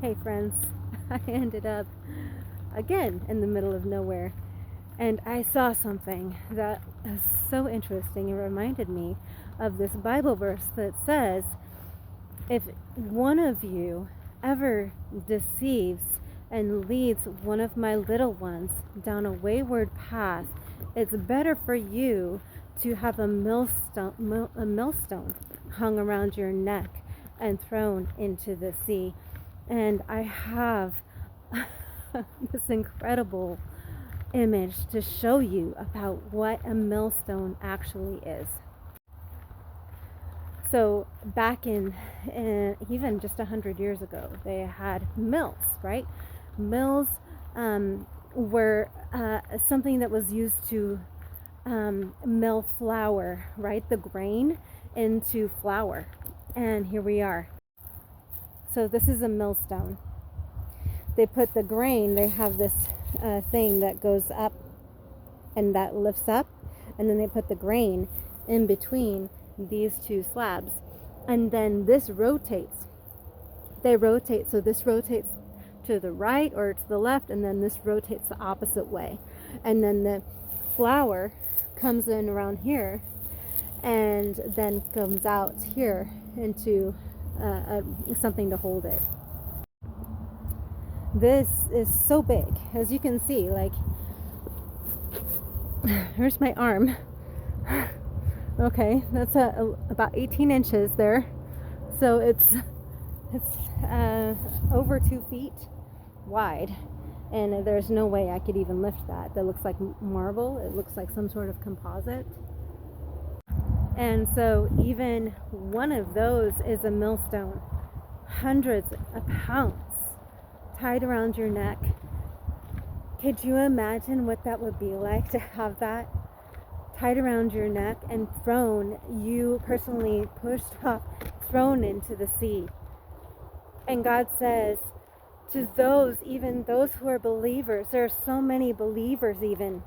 Hey friends, I ended up again in the middle of nowhere, and I saw something that was so interesting. It reminded me of this Bible verse that says, if one of you ever deceives and leads one of my little ones down a wayward path, it's better for you to have a millstone hung around your neck and thrown into the sea. And I have this incredible image to show you about what a millstone actually is. So back in even just 100 years ago, they had mills, right? Mills were something that was used to mill flour, right? The grain into flour. And here we are. So this is a millstone. They put the grain, they have this thing that goes up and that lifts up, and then they put the grain in between these two slabs, and then this rotates. They rotate, so this rotates to the right or to the left, and then this rotates the opposite way, and then the flour comes in around here and then comes out here into something to hold it. This is so big, as you can see. Like, here's my arm. Okay, that's about 18 inches there. So it's over 2 feet wide, and there's no way I could even lift that. That looks like marble. It looks like some sort of composite. And so even one of those is a millstone, hundreds of pounds tied around your neck. Could you imagine what that would be like to have that tied around your neck and thrown, you personally pushed up, thrown into the sea? And God says to those, even those who are believers, there are so many believers, even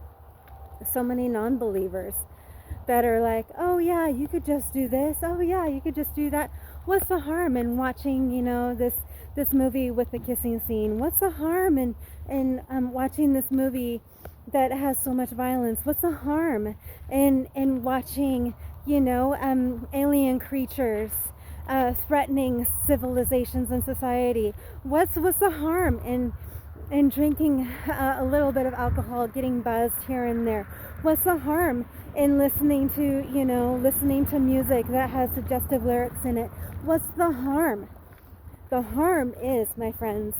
so many non-believers, that are like, oh yeah, you could just do this, oh yeah, you could just do that. What's the harm in watching, this movie with the kissing scene? What's the harm in watching this movie that has so much violence? What's the harm in watching, alien creatures threatening civilizations and society? What's the harm in drinking a little bit of alcohol, getting buzzed here and there? What's the harm in listening to music that has suggestive lyrics in it? What's the harm? The harm is, my friends,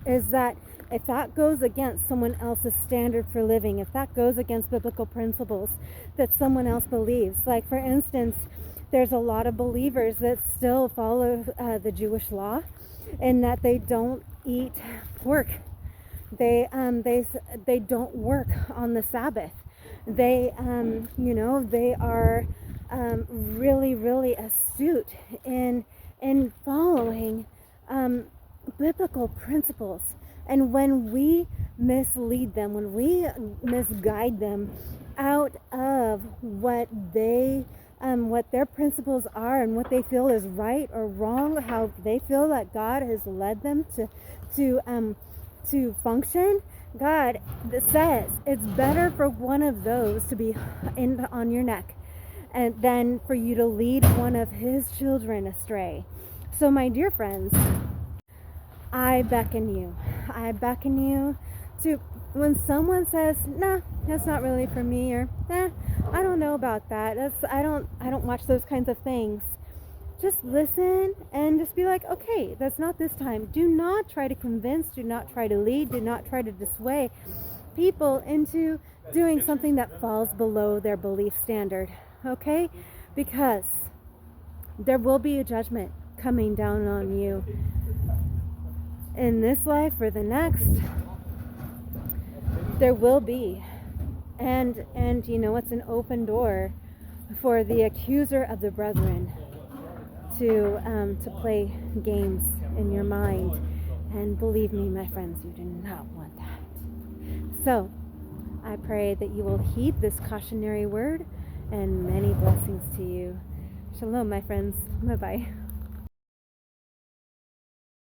is that if that goes against someone else's standard for living, if that goes against biblical principles that someone else believes, like for instance, there's a lot of believers that still follow the Jewish law, in that they don't eat pork. They don't work on the Sabbath. They they are really, really astute in following biblical principles. And when we mislead them, when we misguide them out of what their principles are and what they feel is right or wrong, how they feel that God has led them to function, God says it's better for one of those to be on your neck and than for you to lead one of his children astray. So my dear friends, I beckon you to, when someone says, nah, that's not really for me, or I don't know about that, I don't watch those kinds of things, just listen and just be like, okay, that's not this time. Do not try to convince, do not try to lead, do not try to dissuade people into doing something that falls below their belief standard, okay? Because there will be a judgment coming down on you in this life or the next. There will be. And it's an open door for the accuser of the brethren to play games in your mind. And believe me, my friends, you do not want that. So I pray that you will heed this cautionary word, and many blessings to you. Shalom, my friends. Bye-bye.